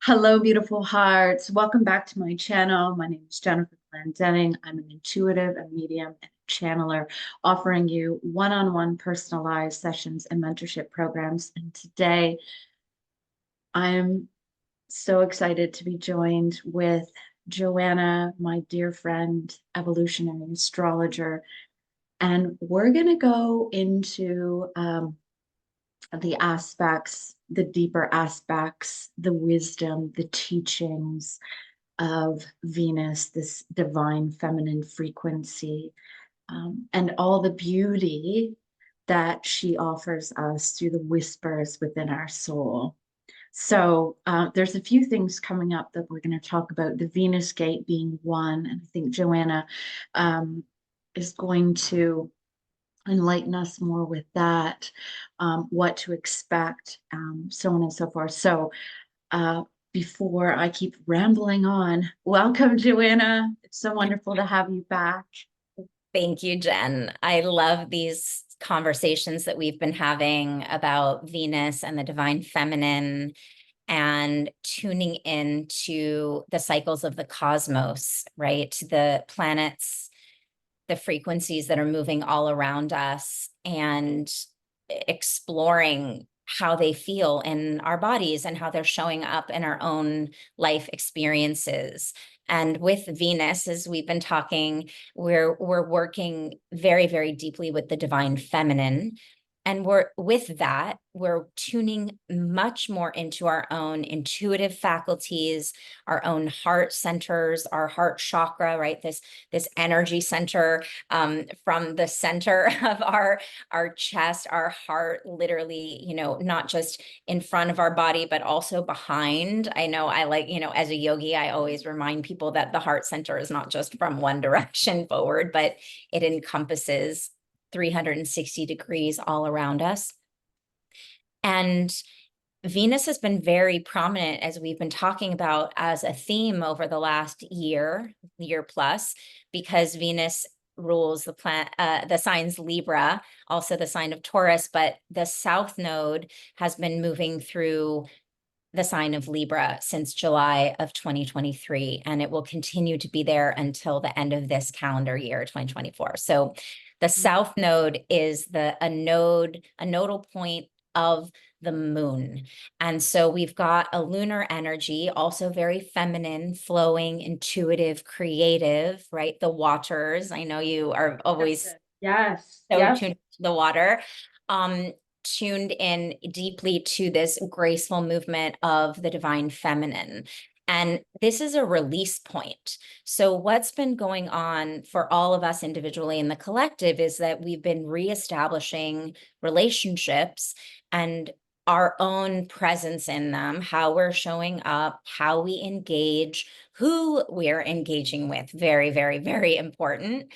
Hello, beautiful hearts. Welcome back to my channel. My name is Jennifer Glendenning. I'm an intuitive, a medium, and a channeler, offering you one-on-one personalized sessions and mentorship programs. And today, I'm so excited to be joined with Joanna, my dear friend, evolutionary astrologer. And we're going to go into the aspects, the deeper aspects, the wisdom, the teachings of Venus, this divine feminine frequency, and all the beauty that she offers us through the whispers within our soul. So there's a few things coming up that we're going to talk about, the Venus gate being one. And I think Joanna is going to enlighten us more with that, what to expect, so on and so forth. So before I keep rambling on, welcome, Joanna. It's so wonderful to have you back. Thank you, Jen. I love these conversations that we've been having about Venus and the divine feminine and tuning into the cycles of the cosmos, right? The planets, the frequencies that are moving all around us, and exploring how they feel in our bodies and how they're showing up in our own life experiences. And with Venus, as we've been talking, we're working very, very deeply with the divine feminine. And we're tuning much more into our own intuitive faculties, our own heart centers, our heart chakra, right? This energy center, from the center of our chest, our heart, literally, not just in front of our body, but also behind. I know I like, as a yogi, I always remind people that the heart center is not just from one direction forward, but it encompasses 360 degrees all around us. And Venus has been very prominent, as we've been talking about, as a theme over the last year plus, because Venus rules the signs Libra, also the sign of Taurus, but the South Node has been moving through the sign of Libra since July of 2023, and it will continue to be there until the end of this calendar year, 2024. So the South Node is a nodal point of the moon. And so we've got a lunar energy, also very feminine, flowing, intuitive, creative, right? The waters. I know you are always Yes, so yes. tuned to the water. Tuned in deeply to this graceful movement of the divine feminine. And this is a release point. So what's been going on for all of us individually in the collective is that we've been reestablishing relationships and our own presence in them, how we're showing up, how we engage, who we're engaging with. Very, very, very important.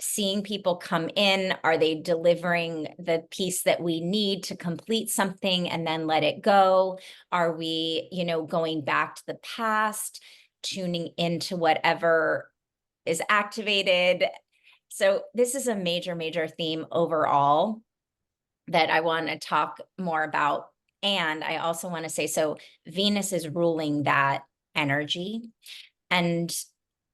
Seeing people come in, are they delivering the piece that we need to complete something and then let it go? Are we, going back to the past, tuning into whatever is activated? So this is a major, major theme overall that I want to talk more about. And I also want to say, so Venus is ruling that energy. And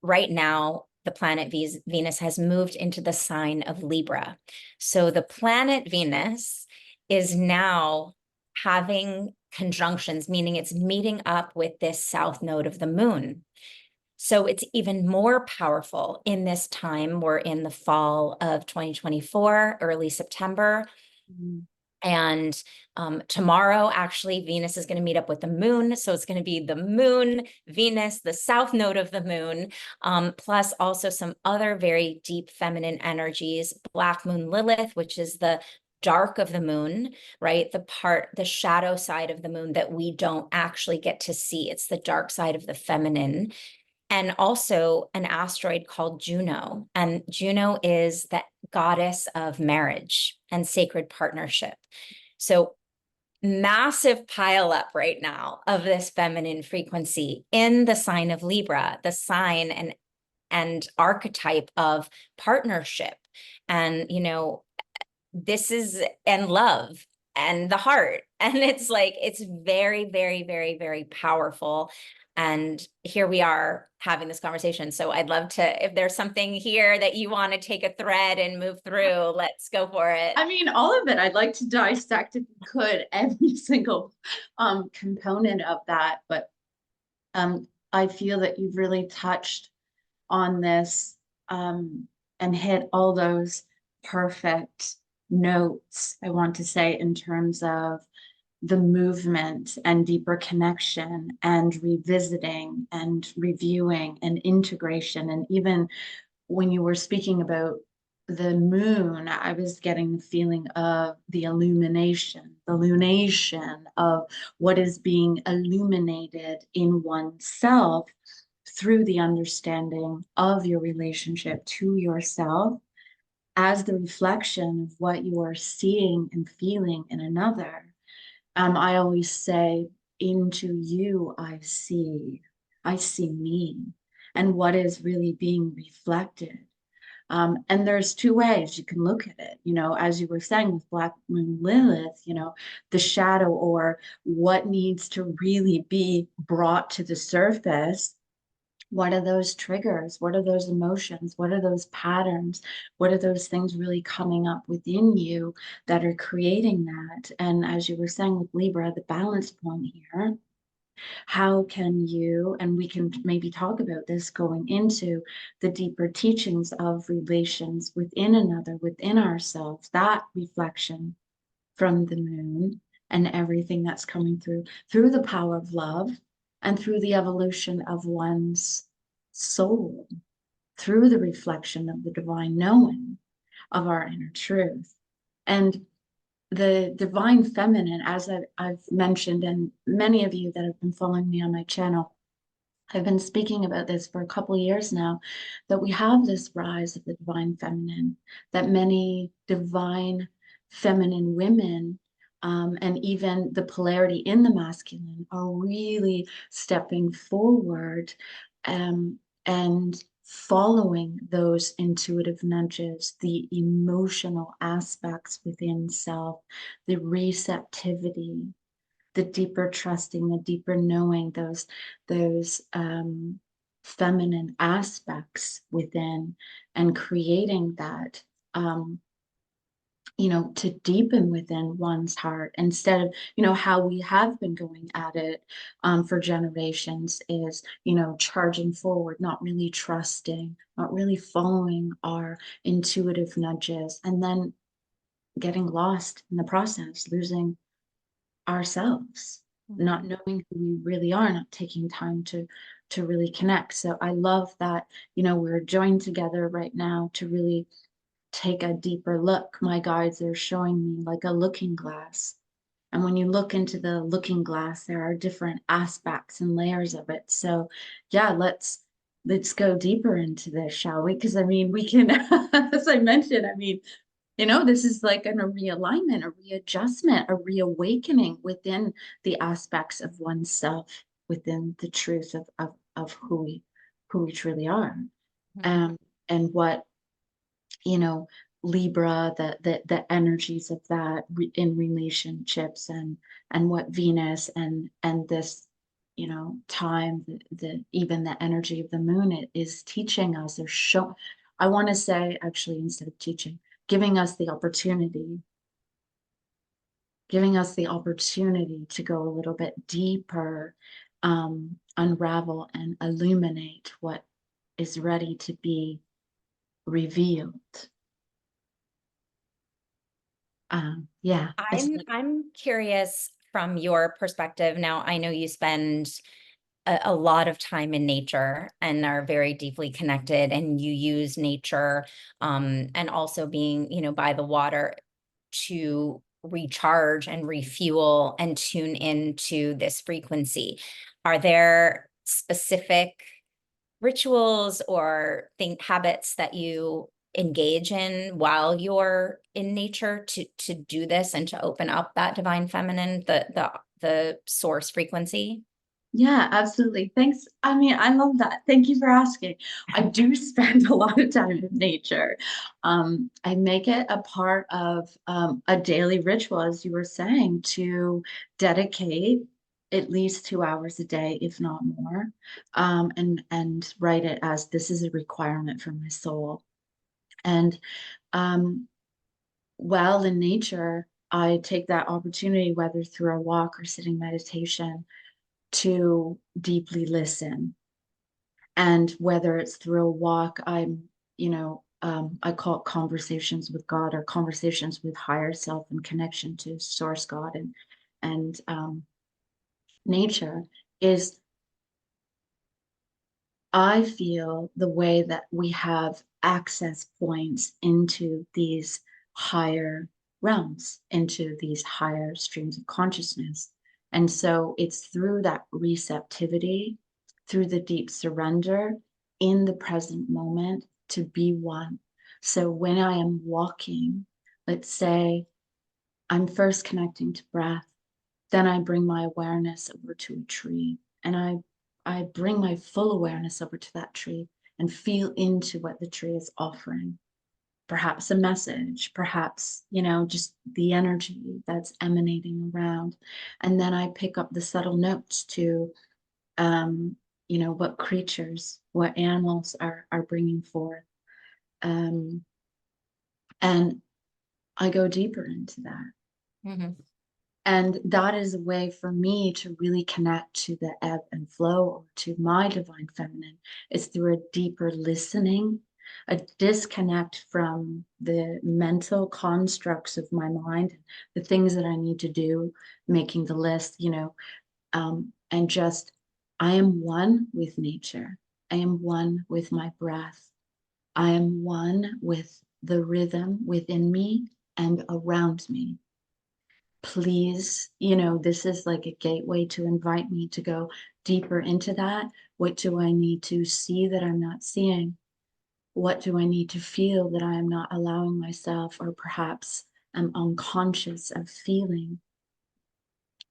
right now, the planet Venus has moved into the sign of Libra. So the planet Venus is now having conjunctions, meaning it's meeting up with this south node of the moon. So it's even more powerful in this time. We're in the fall of 2024, early September. Mm-hmm. And tomorrow, actually, Venus is going to meet up with the moon. So it's going to be the moon, Venus, the south node of the moon, plus also some other very deep feminine energies, Black Moon Lilith, which is the dark of the moon, right? The shadow side of the moon that we don't actually get to see. It's the dark side of the feminine. And also an asteroid called Juno. And Juno is the goddess of marriage and sacred partnership. So massive pile up right now of this feminine frequency in the sign of Libra, the sign and archetype of partnership. And, this is, and love and the heart. And it's like, it's very, very, very, very powerful. And here we are having this conversation. So I'd love to, if there's something here that you want to take a thread and move through, let's go for it. I mean, all of it. I'd like to dissect, if we could, every single component of that. But I feel that you've really touched on this and hit all those perfect notes, I want to say, in terms of the movement and deeper connection and revisiting and reviewing and integration. And even when you were speaking about the moon, I was getting the feeling of the illumination, the lunation of what is being illuminated in oneself through the understanding of your relationship to yourself as the reflection of what you are seeing and feeling in another. I always say, into you, I see me, and what is really being reflected. And there's two ways you can look at it, as you were saying with Black Moon Lilith, the shadow, or what needs to really be brought to the surface. What are those triggers? What are those emotions? What are those patterns? What are those things really coming up within you that are creating that? And as you were saying with Libra, the balance point here, how can you, and we can maybe talk about this going into the deeper teachings of relations within another, within ourselves, that reflection from the moon and everything that's coming through the power of love and through the evolution of one's soul, through the reflection of the divine knowing of our inner truth. And the divine feminine, as I've mentioned, and many of you that have been following me on my channel, I've been speaking about this for a couple of years now, that we have this rise of the divine feminine, that many divine feminine women, and even the polarity in the masculine, are really stepping forward and following those intuitive nudges, the emotional aspects within self, the receptivity, the deeper trusting, the deeper knowing, those feminine aspects within, and creating that, to deepen within one's heart, instead of, how we have been going at it for generations, is, charging forward, not really trusting, not really following our intuitive nudges, and then getting lost in the process, losing ourselves, not knowing who we really are, not taking time to really connect. So I love that, we're joined together right now to really take a deeper look. My guides are showing me like a looking glass. And when you look into the looking glass, there are different aspects and layers of it. So yeah, let's go deeper into this, shall we? Because I mean, we can, as I mentioned, I mean, this is like a realignment, a readjustment, a reawakening within the aspects of oneself, within the truth of who we truly are. And what, Libra, the energies of that in relationships, and what Venus and this, time, even the energy of the moon is teaching us, or show, I want to say, actually, instead of teaching, giving us the opportunity to go a little bit deeper, unravel and illuminate what is ready to be revealed. Yeah. I'm curious from your perspective. Now, I know you spend a lot of time in nature and are very deeply connected, and you use nature, and also being, by the water, to recharge and refuel and tune into this frequency. Are there specific rituals or habits that you engage in while you're in nature to do this and to open up that divine feminine, the source frequency? Yeah, absolutely. Thanks. I mean, I love that. Thank you for asking. I do spend a lot of time in nature. I make it a part of a daily ritual, as you were saying, to dedicate at least 2 hours a day, if not more, and write it as this is a requirement for my soul. And um, while in nature, I take that opportunity, whether through a walk or sitting meditation, to deeply listen. And whether it's through a walk, I call it conversations with God or conversations with higher self and connection to source God and nature is I feel the way that we have access points into these higher realms, into these higher streams of consciousness. And so it's through that receptivity, through the deep surrender in the present moment to be one. So when I am walking, let's say I'm first connecting to breath, then I bring my awareness over to a tree and I bring my full awareness over to that tree and feel into what the tree is offering. Perhaps a message, perhaps, just the energy that's emanating around. And then I pick up the subtle notes to, what creatures, what animals are bringing forth. Um, and I go deeper into that. Mhm. And that is a way for me to really connect to the ebb and flow or to my divine feminine is through a deeper listening, a disconnect from the mental constructs of my mind, the things that I need to do, making the list, and just I am one with nature. I am one with my breath. I am one with the rhythm within me and around me. Please, this is like a gateway to invite me to go deeper into that. What do I need to see that I'm not seeing? What do I need to feel that I am not allowing myself, or perhaps I'm unconscious of feeling,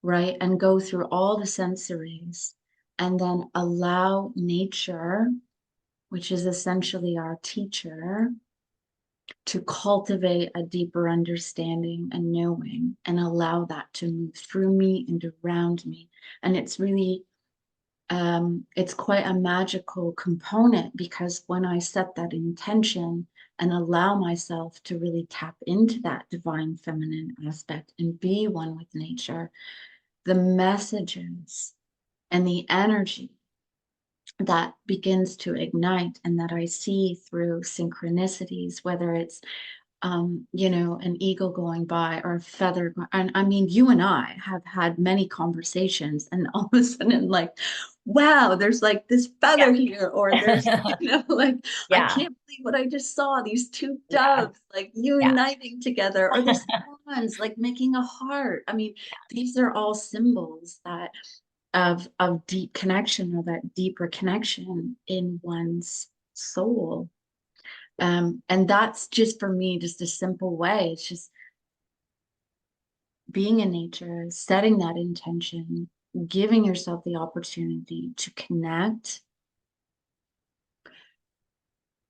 right? And go through all the sensories and then allow nature, which is essentially our teacher, to cultivate a deeper understanding and knowing and allow that to move through me and around me. And it's really, it's quite a magical component because when I set that intention and allow myself to really tap into that divine feminine aspect and be one with nature, the messages and the energy that begins to ignite and that I see through synchronicities, whether it's an eagle going by or a feather. And I mean, you and I have had many conversations, and all of a sudden, like, wow, there's like this Yeah. feather here, or there's, like, I Yeah. can't believe what I just saw. These two Yeah. doves like Yeah. uniting together, or the swans like making a heart. I mean, these are all symbols that of deep connection or that deeper connection in one's soul. And that's just for me, just a simple way. It's just being in nature, setting that intention, giving yourself the opportunity to connect.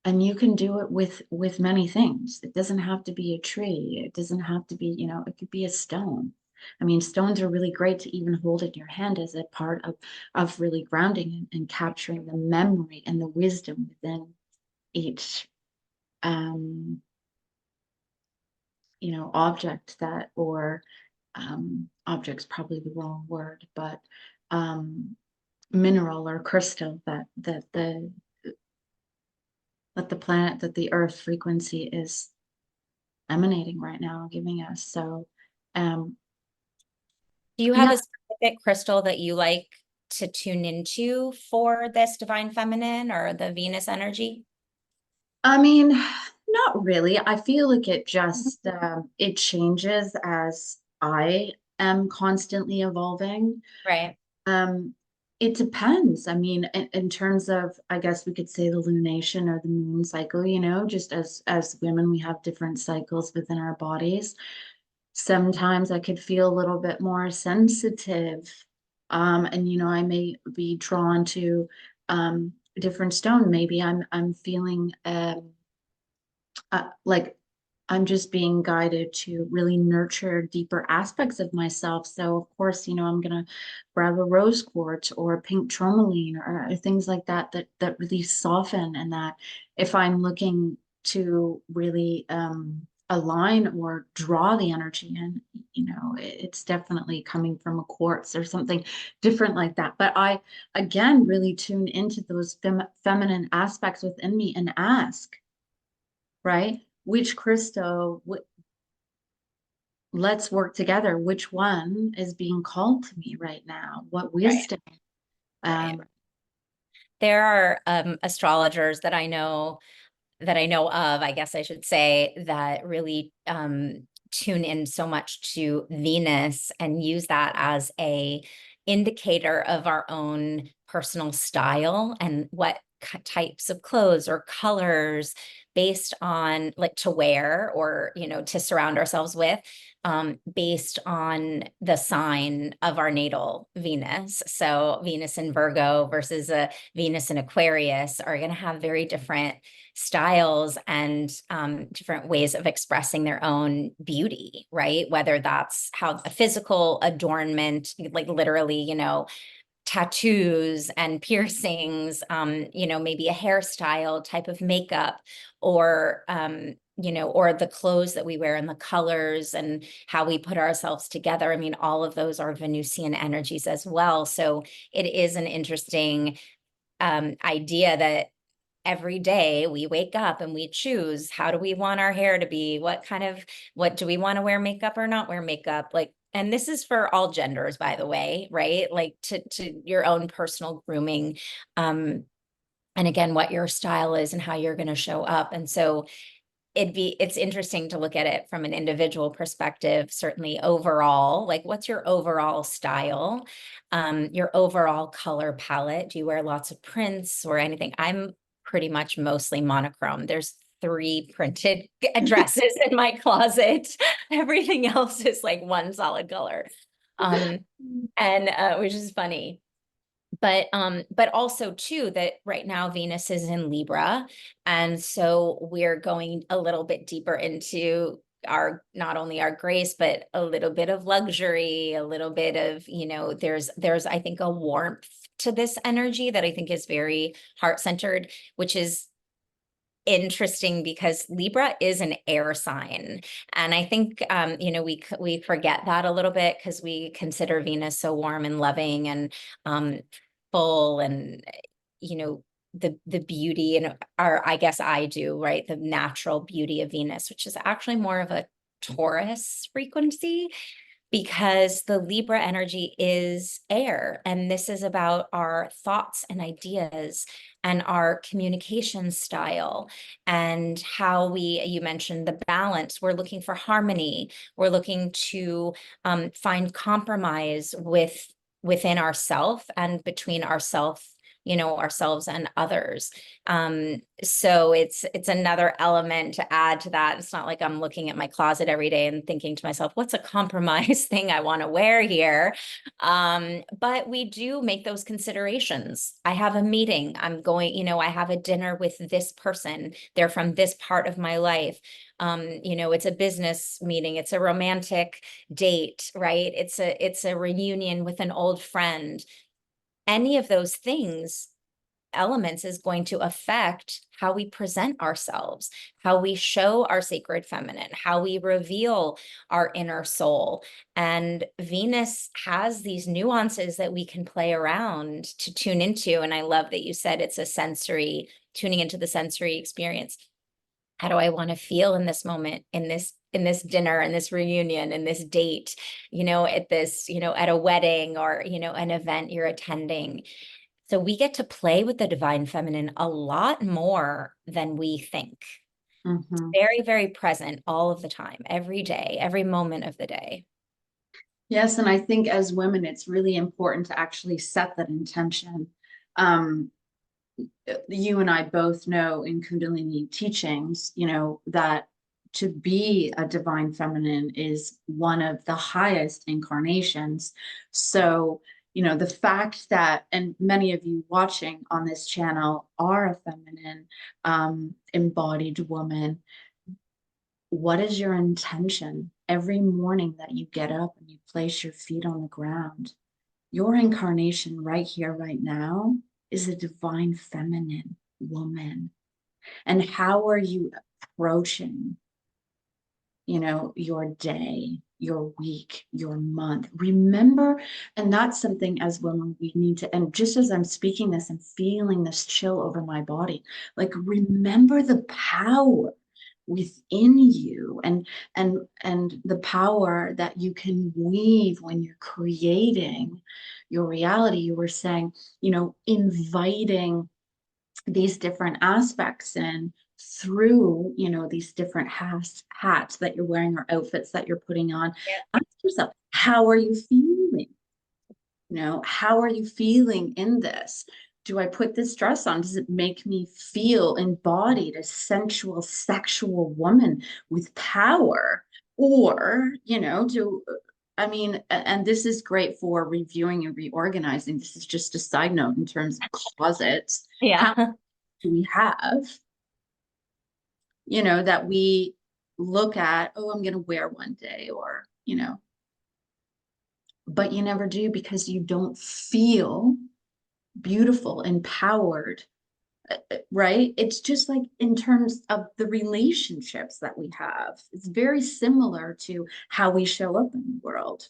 And you can do it with many things. It doesn't have to be a tree. It doesn't have to be, it could be a stone. I mean, stones are really great to even hold in your hand as a part of really grounding and capturing the memory and the wisdom within each um, object that or object's probably the wrong word, but um, mineral or crystal that the planet, that the earth frequency is emanating right now, giving us. So um Do you have yeah, a specific crystal that you like to tune into for this divine feminine or the Venus energy? I mean, not really. I feel like it Mhm. just it changes as I am constantly evolving. Right. Um, it depends. I mean, in terms of, I guess we could say the lunation or the moon cycle, just as women, we have different cycles within our bodies. Sometimes I could feel a little bit more sensitive And I may be drawn to a different stone. Maybe I'm feeling like I'm just being guided to really nurture deeper aspects of myself. So of course, I'm gonna grab a rose quartz or a pink tourmaline or things like that that really soften, and that if I'm looking to really align or draw the energy in, it's definitely coming from a quartz or something different like that. But I again really tune into those feminine aspects within me and ask, right? Which crystal, let's work together. Which one is being called to me right now? What Right. wisdom? Right. Um, There are astrologers that I know of, I guess I should say, that really tune in so much to Venus and use that as a indicator of our own personal style and what types of clothes or colors based on like to wear or to surround ourselves with, based on the sign of our natal Venus. So Venus in Virgo versus a Venus in Aquarius are going to have very different styles and different ways of expressing their own beauty, right? Whether that's how a physical adornment, like literally, tattoos and piercings, maybe a hairstyle type of makeup, or or the clothes that we wear and the colors and how we put ourselves together. I mean, all of those are Venusian energies as well. So it is an interesting idea that every day we wake up and we choose, how do we want our hair to be? What do we want to wear makeup or not wear makeup? Like, and this is for all genders, by the way, right? Like to your own personal grooming. And again, what your style is and how you're going to show up. And so it's interesting to look at it from an individual perspective, certainly overall, like what's your overall style, your overall color palette? Do you wear lots of prints or anything? I'm pretty much mostly monochrome. There's 3 printed dresses in my closet. Everything else is like one solid color. Um, and which is funny. But also too that right now Venus is in Libra, and so we're going a little bit deeper into our not only our grace but a little bit of luxury, a little bit of there's I think a warmth to this energy that I think is very heart-centered, which is interesting because Libra is an air sign. And I think, we forget that a little bit because we consider Venus so warm and loving and full and, the beauty and I guess I do, right? The natural beauty of Venus, which is actually more of a Taurus frequency, because the Libra energy is air. And this is about our thoughts and ideas and our communication style and how you mentioned the balance. We're looking for harmony. We're looking to find compromise within ourself and between ourselves and others. So it's another element to add to that. It's not like I'm looking at my closet every day and thinking to myself, what's a compromise thing I want to wear here? But we do make those considerations. I have a meeting. I have a dinner with this person. They're from this part of my life. It's a business meeting. It's a romantic date, right? It's a reunion with an old friend. Any of those elements is going to affect how we present ourselves, how we show our sacred feminine, how we reveal our inner soul. And Venus has these nuances that we can play around to tune into. And I love that you said it's a tuning into the sensory experience. How do I want to feel in this moment, in this dinner, in this reunion, in this date, at this, at a wedding or, an event you're attending. So we get to play with the divine feminine a lot more than we think. mhm. Very, very present all of the time, every day, every moment of the day. Yes, and I think as women, it's really important to actually set that intention. Um, you and I both know in Kundalini teachings, that to be a divine feminine is one of the highest incarnations. So, the fact that, and many of you watching on this channel are a feminine, embodied woman. What is your intention every morning that you get up and you place your feet on the ground? Your incarnation right here, right now, is a divine feminine woman. And how are you approaching, your day, your week, your month? Remember, and that's something as women we need to, and just as I'm speaking this and feeling this chill over my body, like remember the power within you, and the power that you can weave when you're creating your reality. You were saying, inviting these different aspects in through, these different hats that you're wearing or outfits that you're putting on. Yeah. Ask yourself, how are you feeling? How are you feeling in this? Do I put this dress on? Does it make me feel embodied, a sensual, sexual woman with power? Or, and this is great for reviewing and reorganizing. This is just a side note in terms of closets. How Yeah. do we have, that we look at, oh, I'm going to wear one day, or, but you never do because you don't feel beautiful, empowered, right? It's just like in terms of the relationships that we have, it's very similar to how we show up in the world.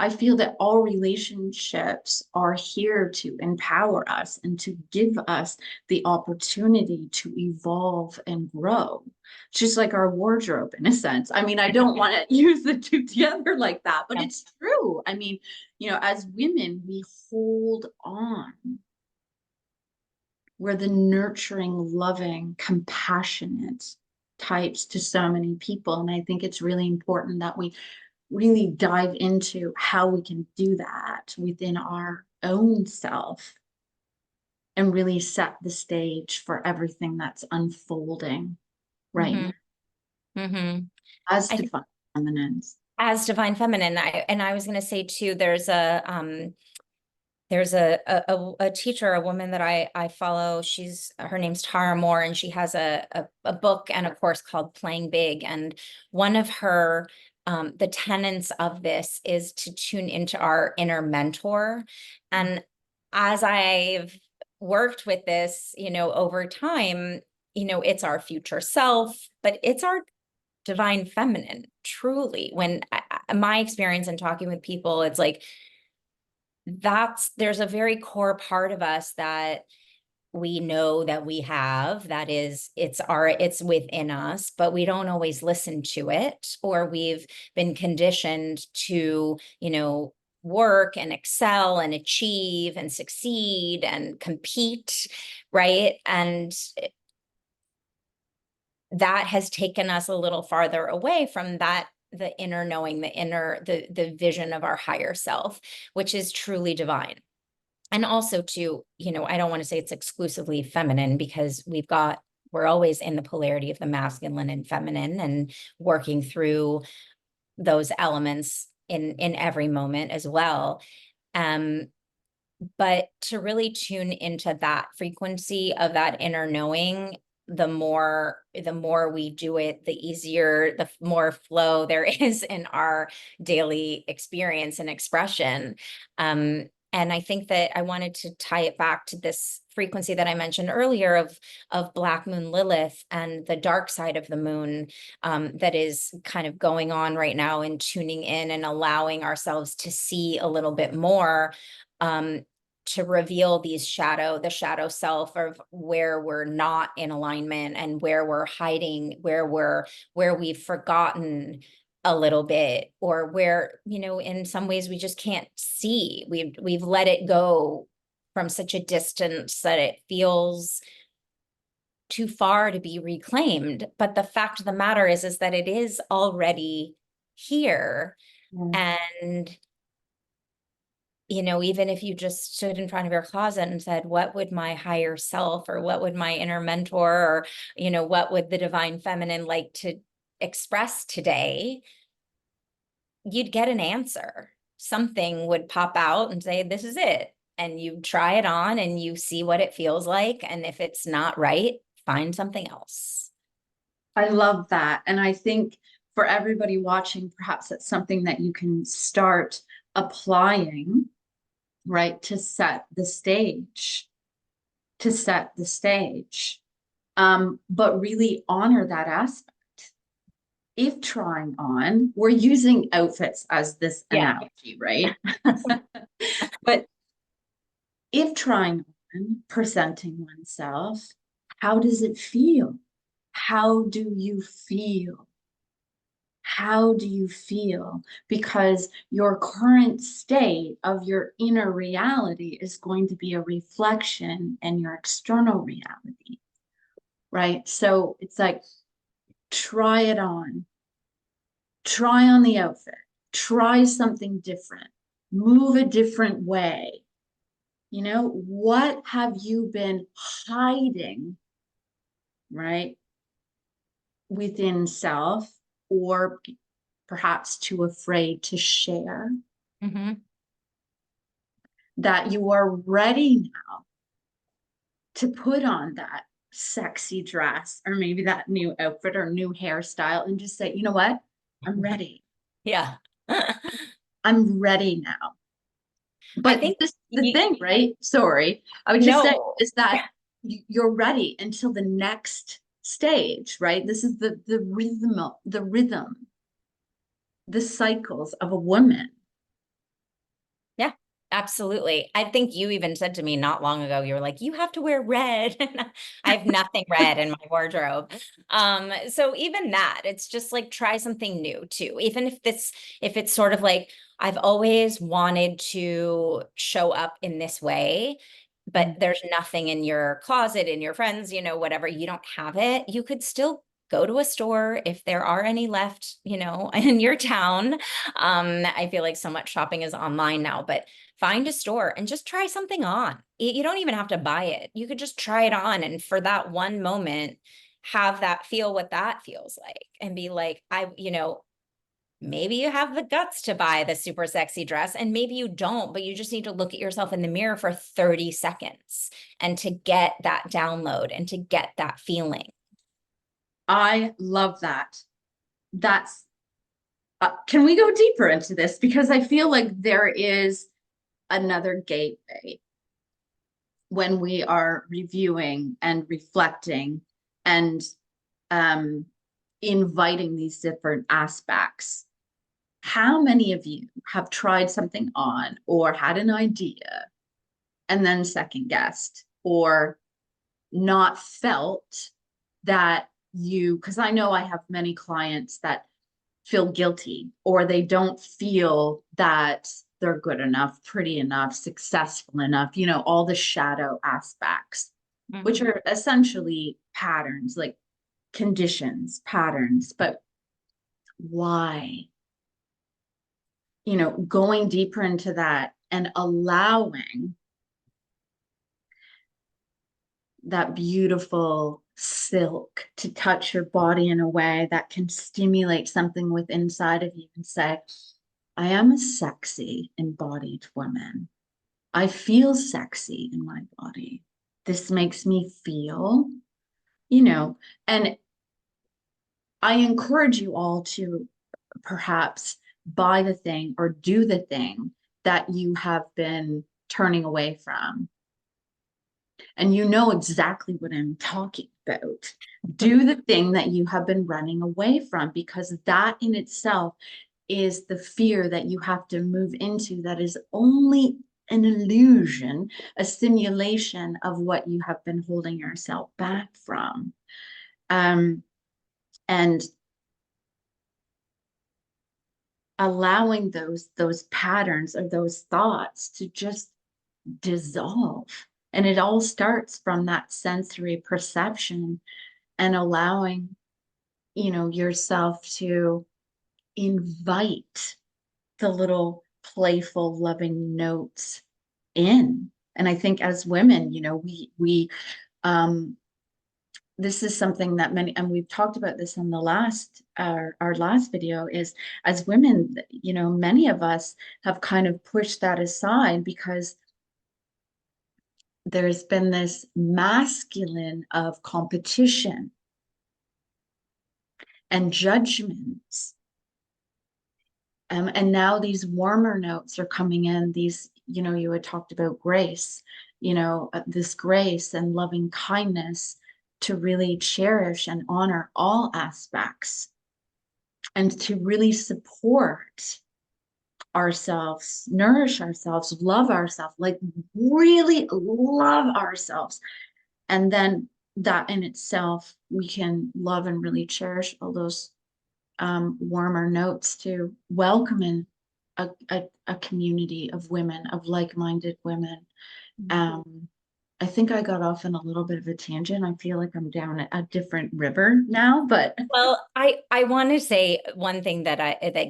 I feel that all relationships are here to empower us and to give us the opportunity to evolve and grow. It's just like our wardrobe, in a sense. I mean, I don't want to use the two together like that, but it's true. I mean, as women, we hold on. We're the nurturing, loving, compassionate types to so many people. And I think it's really important that we really dive into how we can do that within our own self and really set the stage for everything that's unfolding right Mm-hmm. now Mm-hmm. as I think defined feminines. as divine feminine, I was going to say too, there's a teacher, a woman that I follow. Her name's Tara Moore, and she has a book and a course called Playing Big. And one of her the tenets of this is to tune into our inner mentor. And as I've worked with this, over time, it's our future self, but it's our divine feminine, truly. When my experience in talking with people, it's like, there's a very core part of us that we know that we have, that is, it's within us, but we don't always listen to it, or we've been conditioned to, work and excel and achieve and succeed and compete, right? And that has taken us a little farther away from the inner knowing, the vision of our higher self, which is truly divine. And also too, I don't want to say it's exclusively feminine, because we're always in the polarity of the masculine and feminine, and working through those elements in every moment as well. But to really tune into that frequency of that inner knowing, the more we do it, the easier, the more flow there is in our daily experience and expression. And I think that I wanted to tie it back to this frequency that I mentioned earlier of Black Moon Lilith and the dark side of the moon, that is kind of going on right now, and tuning in and allowing ourselves to see a little bit more, to reveal the shadow self of where we're not in alignment, and where we're hiding, where we've forgotten a little bit, or where, in some ways we just can't see. We've let it go from such a distance that it feels too far to be reclaimed. But the fact of the matter is that it is already here. Yeah. And even if you just stood in front of your closet and said, what would my higher self, or what would my inner mentor, or, what would the divine feminine like to express today, you'd get an answer. something would pop out and say, this is it. And you try it on and you see what it feels like. And if it's not right, find something else. I love that. And I think for everybody watching, perhaps that's something that you can start applying, right, to set the stage, to set the stage. But really honor that aspect. If trying on, we're using outfits as this analogy, right? But if trying on, presenting oneself, how does it feel? How do you feel? How do you feel? Because your current state of your inner reality is going to be a reflection in your external reality, right? So it's like, try it on. Try on the outfit. Try something different. Move a different way. You know, what have you been hiding, right, within self, or perhaps too afraid to share, that you are ready now to put on that sexy dress, or maybe that new outfit or new hairstyle, and just say, you know what? I'm ready. Yeah. I'm ready now. But I think this is the thing, right? Sorry. I would just say is that you're ready until the next stage, right? This is the rhythm, the cycles of a woman. Yeah, absolutely. I think you even said to me not long ago, you were like, you have to wear red. I have nothing red in my wardrobe. So even that, it's just like, try something new too. Even if it's sort of like, I've always wanted to show up in this way, but there's nothing in your closet, in your friends, you know, whatever, you don't have it, you could still go to a store if there are any left, you know, in your town. I feel like so much shopping is online now, but find a store and just try something on. You don't even have to buy it. You could just try it on. And for that one moment, have that feel what that feels like and be like, you know, maybe you have the guts to buy the super sexy dress and maybe you don't, but you just need to look at yourself in the mirror for 30 seconds and to get that download and to get that feeling. I love that. That's, can we go deeper into this? Because I feel like there is another gateway when we are reviewing and reflecting and inviting these different aspects. How many of you have tried something on or had an idea and then second guessed or not felt that you, because I know I have many clients that feel guilty or they don't feel that they're good enough, pretty enough, successful enough, you know, all the shadow aspects, which are essentially patterns, like conditions, patterns. But why? You know, going deeper into that and allowing that beautiful silk to touch your body in a way that can stimulate something within inside of you and say, I am a sexy embodied woman. I feel sexy in my body. This makes me feel, you know, and I encourage you all to perhaps buy the thing or do the thing that you have been turning away from. And you know exactly what I'm talking about. Do the thing that you have been running away from, because that in itself is the fear that you have to move into, that is only an illusion, a simulation of what you have been holding yourself back from. And allowing those patterns or those thoughts to just dissolve. And it all starts from that sensory perception and allowing, you know, yourself to invite the little playful, loving notes in. And I think as women, you know, this is something that many, and we've talked about this on the last, our last video, is as women, you know, many of us have kind of pushed that aside because there's been this masculine of competition and judgments. And now these warmer notes are coming in, these, you know, you had talked about grace, you know, this grace and loving kindness to really cherish and honor all aspects and to really support ourselves, nourish ourselves, love ourselves, like really love ourselves. And then that in itself, we can love and really cherish all those warmer notes to welcome in a community of women, of like-minded women. I think I got off on a little bit of a tangent. I feel like I'm down a different river now, but Well, I want to say one thing that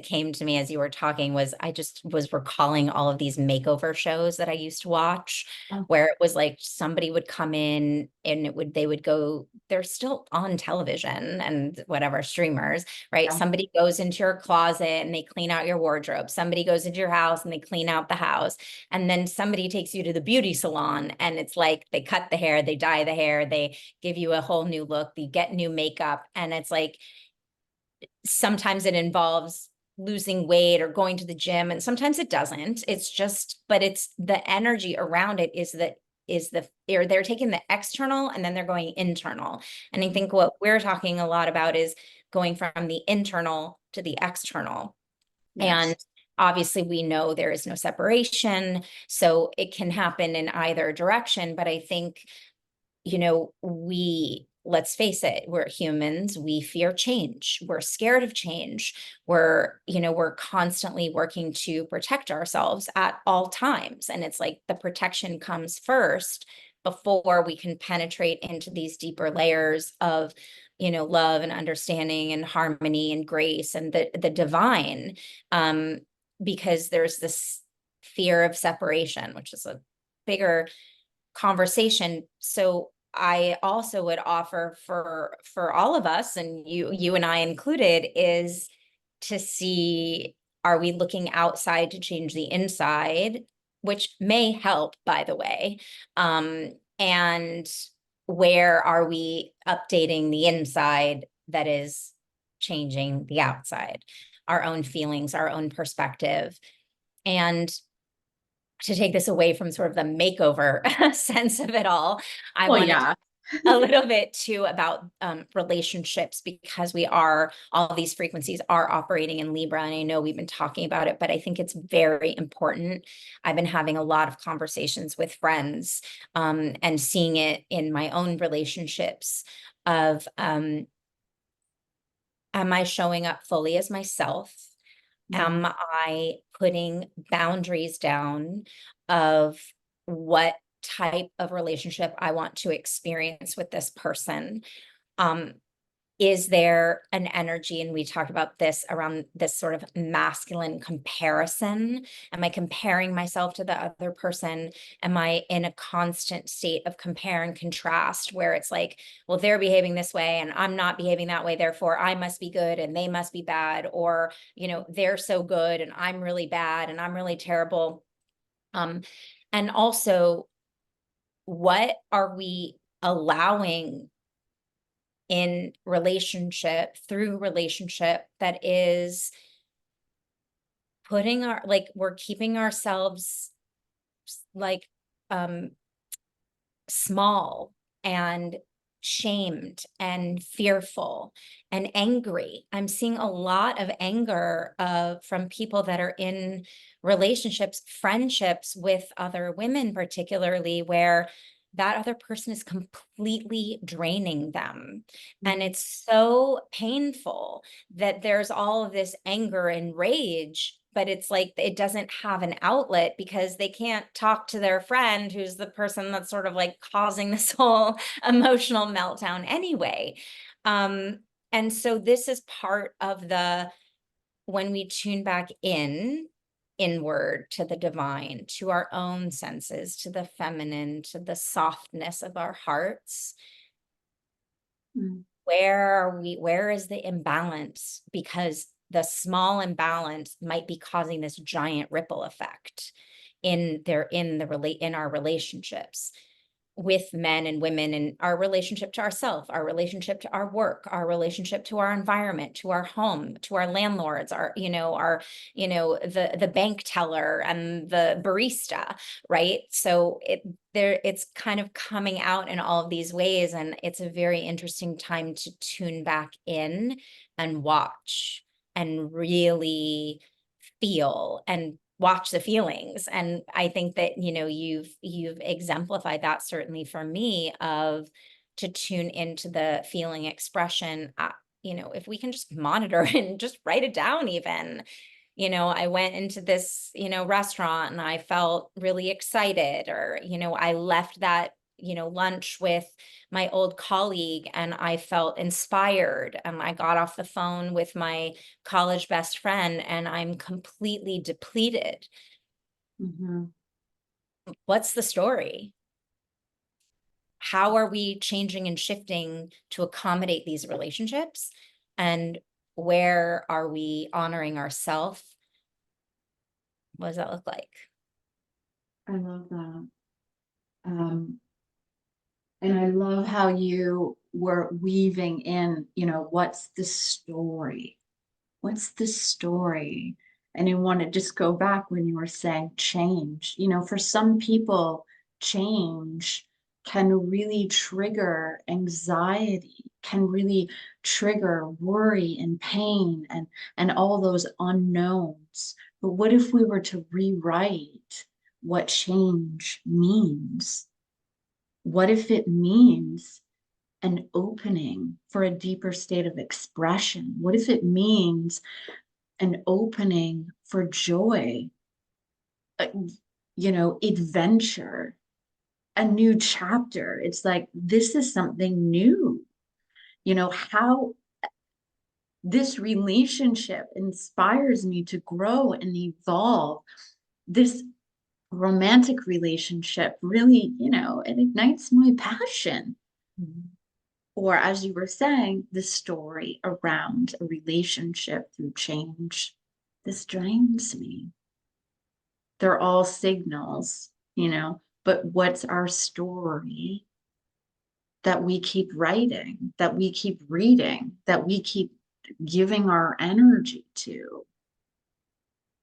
came to me as you were talking was I just was recalling all of these makeover shows that I used to watch, oh, where it was like somebody would come in and they would go, they're still on television and whatever streamers, right? yeah. Somebody goes into your closet and they clean out your wardrobe. Somebody goes into your house and they clean out the house. And then somebody takes you to the beauty salon and it's like they cut the hair, they dye the hair, they give you a whole new look, you get new makeup, and it's like sometimes it involves losing weight or going to the gym, and sometimes it doesn't. It's just, but it's the energy around it they're taking the external and then they're going internal. And I think what we're talking a lot about is going from the internal to the external. And Yes. obviously we know there is no separation, so it can happen in either direction. But I think, you know, let's face it, we're humans, we fear change, we're scared of change, we're constantly working to protect ourselves at all times. And it's like the protection comes first before we can penetrate into these deeper layers of, love and understanding and harmony and grace and the divine. Because there's this fear of separation, which is a bigger conversation. So I also would offer for all of us, and you and I included, is to see, are we looking outside to change the inside, which may help, by the way, and where are we updating the inside that is changing the outside, our own feelings, our own perspective. And to take this away from sort of the makeover sense of it all, I Well, wanted to yeah. a little bit too about relationships, because all these frequencies are operating in Libra. And I know we've been talking about it, but I think it's very important. I've been having a lot of conversations with friends and seeing it in my own relationships of, am I showing up fully as myself? Am I putting boundaries down of what type of relationship I want to experience with this person? Is there an energy, and we talked about this, around this sort of masculine comparison? Am I comparing myself to the other person? Am I in a constant state of compare and contrast, where it's like, well, they're behaving this way and I'm not behaving that way, therefore I must be good and they must be bad, or, they're so good and I'm really bad and I'm really terrible. And also, what are we allowing in relationship, through relationship, that is we're keeping ourselves like small and shamed and fearful and angry. I'm seeing a lot of anger from people that are in relationships, friendships with other women, particularly, where that other person is completely draining them. And it's so painful that there's all of this anger and rage, but it's like it doesn't have an outlet because they can't talk to their friend, who's the person that's sort of like causing this whole emotional meltdown anyway. And so this is part of when we tune back inward to the divine, to our own senses, to the feminine, to the softness of our hearts, Mm. Where is the imbalance? Because the small imbalance might be causing this giant ripple effect in our relationships with men and women, and our relationship to ourselves, our relationship to our work, our relationship to our environment, to our home, to our landlords, the bank teller and the barista, right? So it's kind of coming out in all of these ways, and it's a very interesting time to tune back in and watch and really feel and watch the feelings. And I think that, you've exemplified that, certainly for me, of to tune into the feeling expression. If we can just monitor and just write it down, even, I went into this, restaurant and I felt really excited, or, I left that, lunch with my old colleague and I felt inspired. And I got off the phone with my college best friend and I'm completely depleted. Mm-hmm. What's the story? How are we changing and shifting to accommodate these relationships? And where are we honoring ourselves? What does that look like? I love that. Um, and I love how you were weaving in, what's the story? What's the story? And I want to just go back when you were saying change. For some people, change can really trigger anxiety, can really trigger worry and pain and all those unknowns. But what if we were to rewrite what change means? What if it means an opening for a deeper state of expression? What if it means an opening for joy, uh, adventure, a new chapter? It's like, this is something new. How this relationship inspires me to grow and evolve. This romantic relationship really, it ignites my passion. Mhm. Or, as you were saying, the story around a relationship through change. This drains me. They're all signals, but what's our story that we keep writing, that we keep reading, that we keep giving our energy to?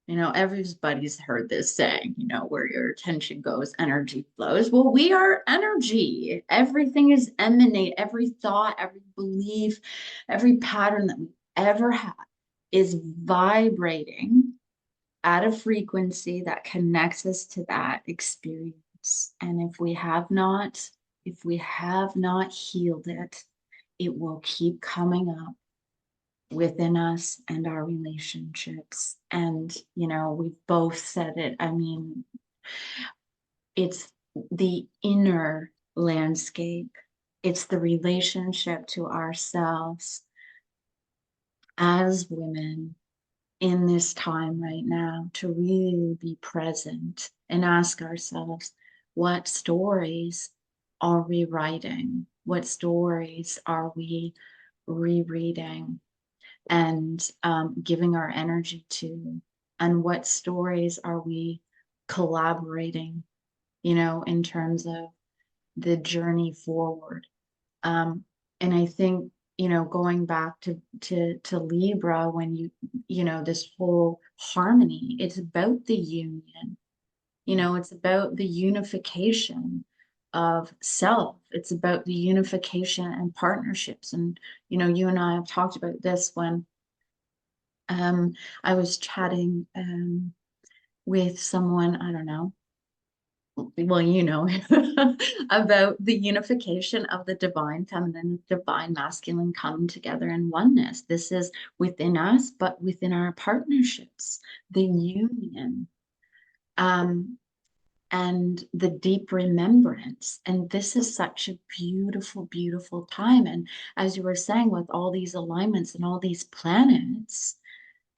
Everybody's heard this saying, where your attention goes, energy flows. Well, we are energy. Everything is emanate, every thought, every belief, every pattern that we ever had is vibrating at a frequency that connects us to that experience. And if we have not healed it, it will keep coming up within us and our relationships. And, we've both said it. I mean, it's the inner landscape, it's the relationship to ourselves as women in this time right now, to really be present and ask ourselves, what stories are we writing? What stories are we rereading and giving our energy to? And what stories are we collaborating, in terms of the journey forward? Um, and I think, going back to Libra, when this whole harmony, it's about the union, it's about the unification of self. It's about the unification and partnerships. And, you and I have talked about this when I was chatting with someone, I don't know, well, about the unification of the divine feminine, divine masculine coming together in oneness. This is within us, but within our partnerships, the union, and the deep remembrance. And this is such a beautiful, beautiful time. And as you were saying, with all these alignments and all these planets,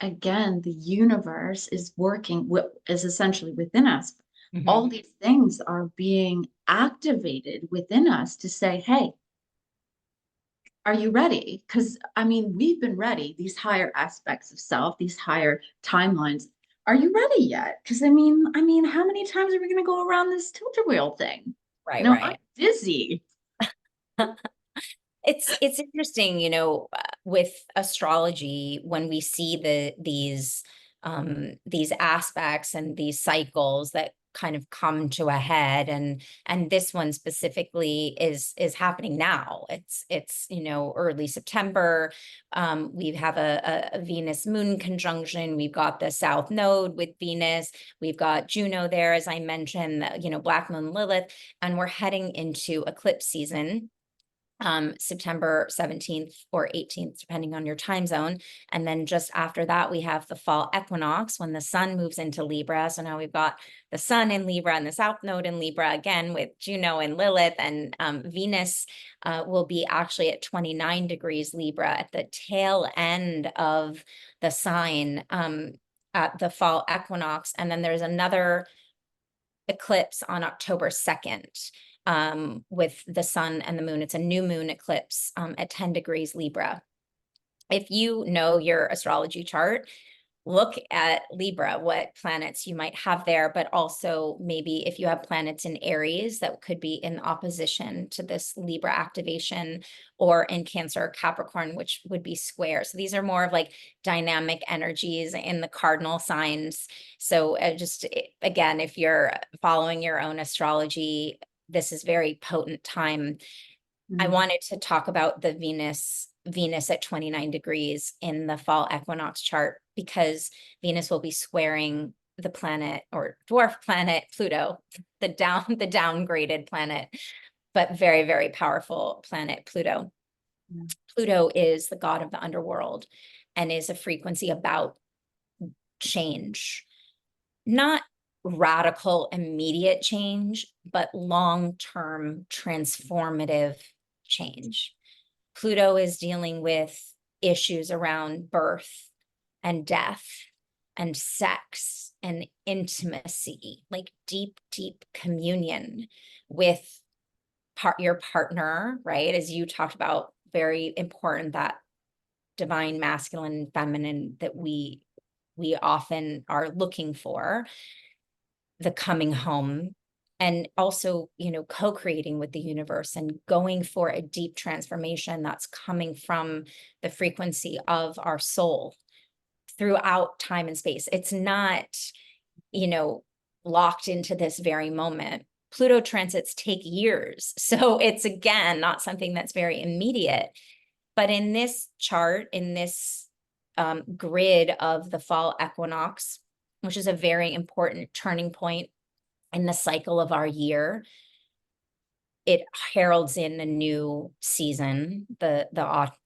again, the universe is working, is essentially within us. All Mhm. these things are being activated within us to say, hey, are you ready? Because I mean, we've been ready, these higher aspects of self, these higher timelines. Are you ready yet? Because I mean, how many times are we going to go around this tilt-a-wheel thing? Right, No, I'm right. dizzy. It's interesting, with astrology, when we see these aspects and these cycles that kind of come to a head, and this one specifically is happening now. It's early September. We have a Venus Moon conjunction. We've got the South Node with Venus. We've got Juno there, as I mentioned, Black Moon Lilith, and we're heading into eclipse season, September 17th or 18th, depending on your time zone. And then just after that, we have the fall equinox when the sun moves into Libra. So now we've got the sun in Libra and the South Node in Libra again with Juno and Lilith, and Venus will be actually at 29 degrees Libra at the tail end of the sign at the fall equinox. And then there's another eclipse on October 2nd. With the sun and the moon. It's a new moon eclipse at 10 degrees Libra. If you know your astrology chart, look at Libra, what planets you might have there, but also maybe if you have planets in Aries that could be in opposition to this Libra activation, or in Cancer, Capricorn, which would be square. So these are more of like dynamic energies in the cardinal signs. So just again, if you're following your own astrology, this is very potent time. I wanted to talk about the Venus at 29 degrees in the fall equinox chart, because Venus will be squaring the planet or dwarf planet Pluto, the downgraded planet, but very, very powerful planet Pluto. Pluto is the god of the underworld and is a frequency about change, not radical immediate change, but long-term transformative change. Pluto is dealing with issues around birth and death and sex and intimacy, like deep, deep communion with your partner, right? As you talked about, very important, that divine masculine and feminine that we often are looking for, the coming home, and also, co-creating with the universe and going for a deep transformation that's coming from the frequency of our soul throughout time and space. It's not, locked into this very moment. Pluto transits take years. So it's, again, not something that's very immediate. But in this chart, in this grid of the fall equinox, which is a very important turning point in the cycle of our year, it heralds in a new season, the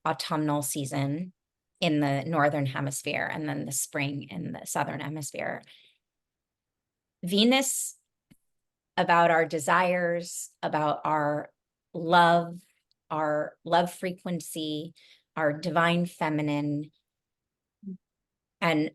autumnal season in the northern hemisphere, and then the spring in the southern hemisphere. Venus, about our desires, about our love frequency, our divine feminine, and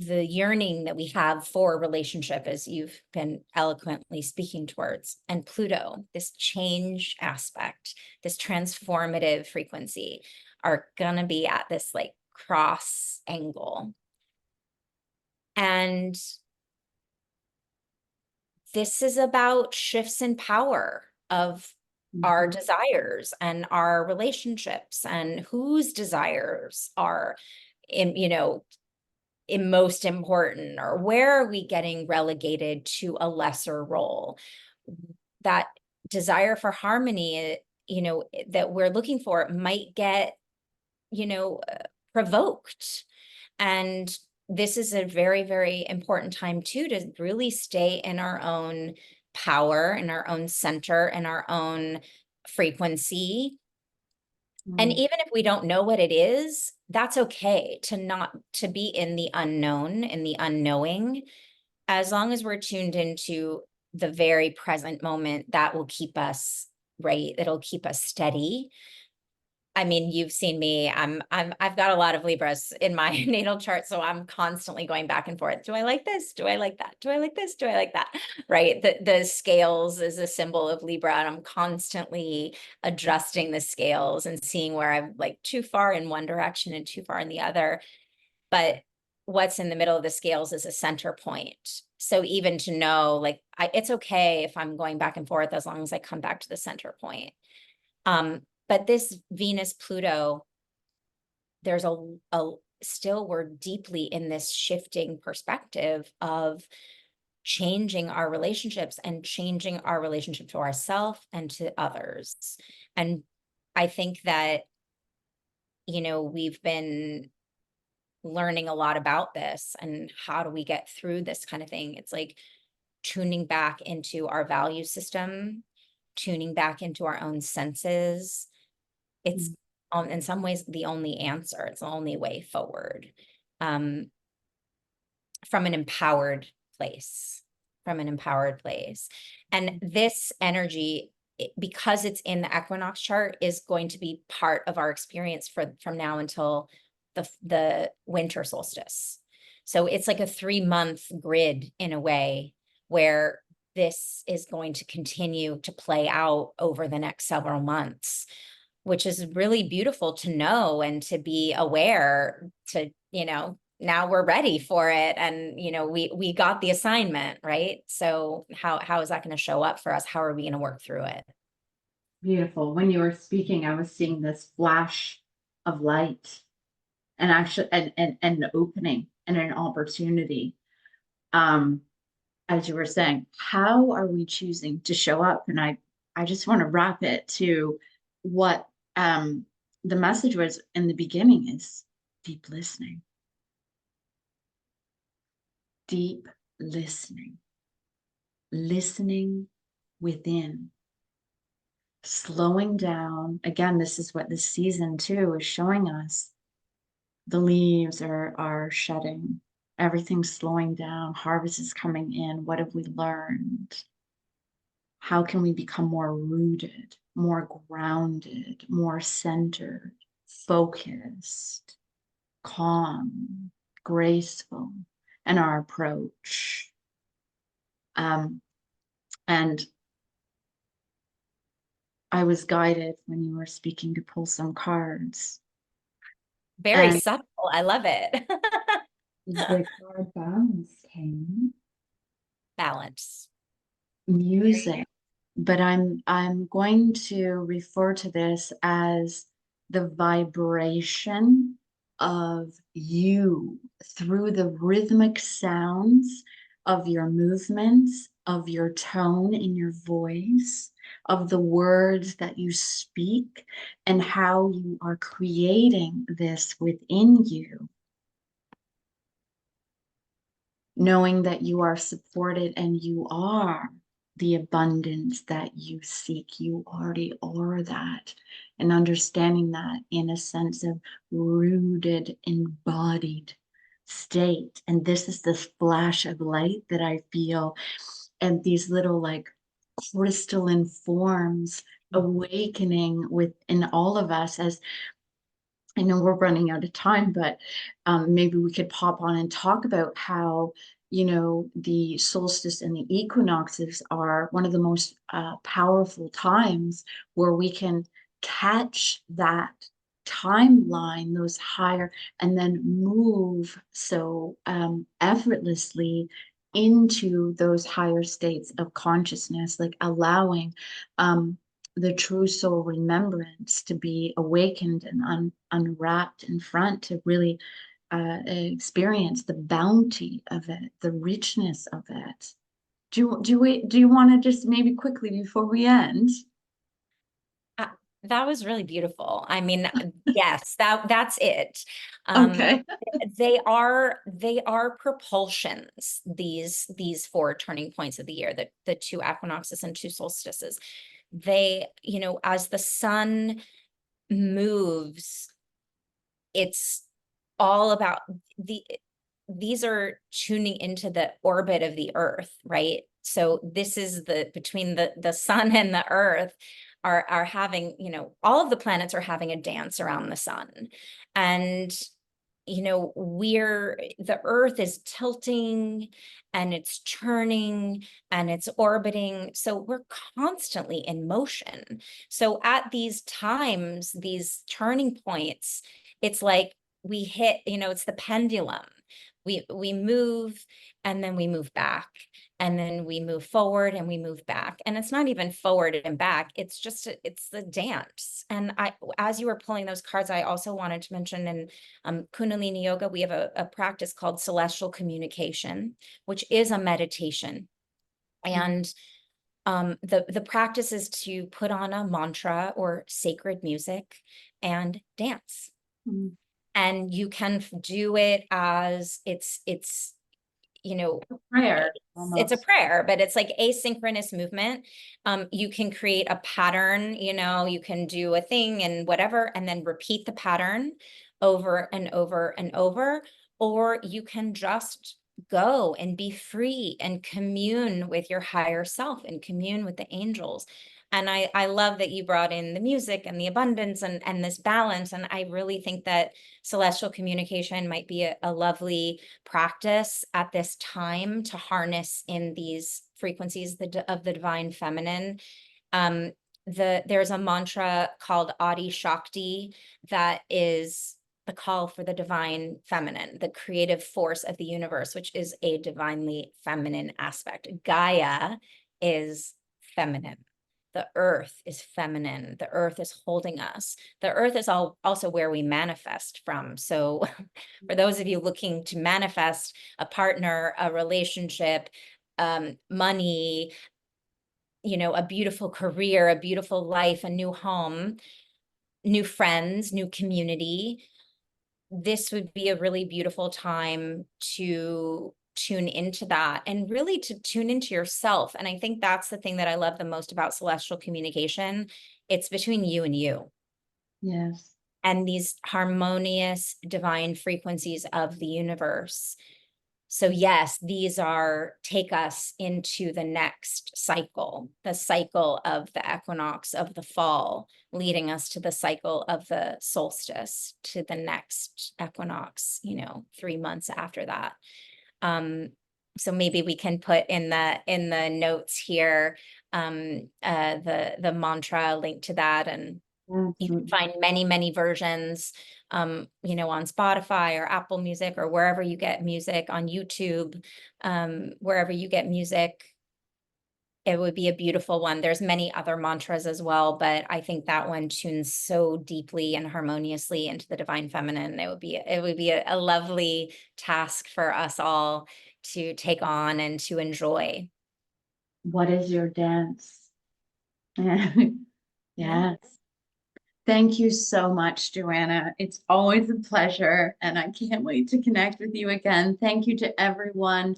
the yearning that we have for a relationship, as you've been eloquently speaking towards, and Pluto, this change aspect, this transformative frequency, are gonna be at this like cross angle. And this is about shifts in power of our desires and our relationships, and whose desires are most important, or where are we getting relegated to a lesser role. That desire for harmony, that we're looking for might get, provoked. And this is a very, very important time too, to really stay in our own power, in our own center, in our own frequency. And even if we don't know what it is, that's okay to be in the unknown, in the unknowing. As long as we're tuned into the very present moment, that will keep us right. It'll keep us steady. I mean, you've seen me. I've got a lot of Libras in my natal chart, so I'm constantly going back and forth. Do I like this? Do I like that? Do I like this? Do I like that? Right. The scales is a symbol of Libra, and I'm constantly adjusting the scales and seeing where I'm like too far in one direction and too far in the other. But what's in the middle of the scales is a center point. So even to know, like, it's okay if I'm going back and forth as long as I come back to the center point. But this Venus Pluto, there's still we're deeply in this shifting perspective of changing our relationships and changing our relationship to ourselves and to others. And I think that, we've been learning a lot about this and how do we get through this kind of thing. It's like tuning back into our value system, tuning back into our own senses. It's in some ways the only answer. It's the only way forward, from an empowered place, And this energy, because it's in the equinox chart, is going to be part of our experience from now until the winter solstice. So it's like a 3-month grid in a way, where this is going to continue to play out over the next several months, which is really beautiful to know and to be aware to, now we're ready for it. And, we got the assignment, right? So how is that going to show up for us? How are we going to work through it? Beautiful. When you were speaking, I was seeing this flash of light and actually and an opening and an opportunity. As you were saying, how are we choosing to show up? And I just want to wrap it to what the message was in the beginning is deep listening. Deep listening. Listening within. Slowing down. Again, this is what this season too is showing us. The leaves are shedding. Everything's slowing down. Harvest is coming in. What have we learned? How can we become more rooted, more grounded, more centered, focused, calm, graceful in our approach? And I was guided when you were speaking to pull some cards. Very subtle. I love it. The card balance came. Balance. Music. But I'm going to refer to this as the vibration of you through the rhythmic sounds of your movements, of your tone in your voice, of the words that you speak, and how you are creating this within you, knowing that you are supported and you are the abundance that you seek. You already are that. And understanding that in a sense of rooted, embodied state. And this is the flash of light that I feel, and these little like crystalline forms awakening within all of us. As I know we're running out of time, but maybe we could pop on and talk about how, the solstice and the equinoxes are one of the most powerful times where we can catch that timeline, those higher, and then move so effortlessly into those higher states of consciousness, like allowing the true soul remembrance to be awakened and unwrapped in front, to really experience the bounty of it, the richness of it. Do you want to just maybe quickly before we end? That was really beautiful. I mean, yes, that's it. Okay. They are propulsions, these 4 turning points of the year, the 2 equinoxes and 2 solstices. They, as the sun moves, it's all about these are tuning into the orbit of the earth, right? So this is between the sun and the earth. are having, you know, all of the planets are having a dance around the sun. And you know, the Earth is tilting and it's churning and it's orbiting. So we're constantly in motion. So at these times, these turning points, it's like we hit, you know, it's the pendulum. We move and then we move back, and then we move forward and we move back. And it's not even forward and back. It's just, it's the dance. And as you were pulling those cards, I also wanted to mention in Kundalini Yoga, we have a practice called celestial communication, which is a meditation. And the practice is to put on a mantra or sacred music and dance. Mm. And you can do it as it's you know, Prayer, it's a almost. prayer, but it's like asynchronous movement. You can create a pattern, you know, you can do a thing and whatever, and then repeat the pattern over and over and over, or you can just go and be free and commune with your higher self and commune with the angels. And I love that you brought in the music and the abundance and this balance. And I really think that celestial communication might be a lovely practice at this time to harness in these frequencies of the divine feminine. There's a mantra called Adi Shakti that is the call for the divine feminine, the creative force of the universe, which is a divinely feminine aspect. Gaia is feminine. The earth is feminine. The earth is holding us. The earth is also where we manifest from. So for those of you looking to manifest a partner, a relationship, money, you know, a beautiful career, a beautiful life, a new home, new friends, new community, this would be a really beautiful time to tune into that and really to tune into yourself. And I think that's the thing that I love the most about celestial communication. It's between you and you. Yes. And these harmonious divine frequencies of the universe. So yes, these take us into the next cycle, the cycle of the equinox of the fall, leading us to the cycle of the solstice, to the next equinox, you know, 3 months after that. So maybe we can put in the notes here, the mantra link to that, and you can find many, many versions, you know, on Spotify or Apple Music or wherever you get music, on YouTube, wherever you get music. It would be a beautiful one. There's many other mantras as well, but I think that one tunes so deeply and harmoniously into the divine feminine. It would be a lovely task for us all to take on and to enjoy. What is your dance? Yeah. Yes. Thank you so much, Joanna. It's always a pleasure, and I can't wait to connect with you again. Thank you to everyone.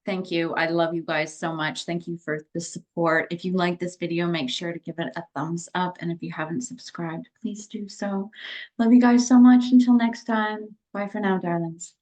Thank you. I love you guys so much. Thank you for the support. If you like this video, make sure to give it a thumbs up. And if you haven't subscribed, please do so. Love you guys so much. Until next time. Bye for now, darlings.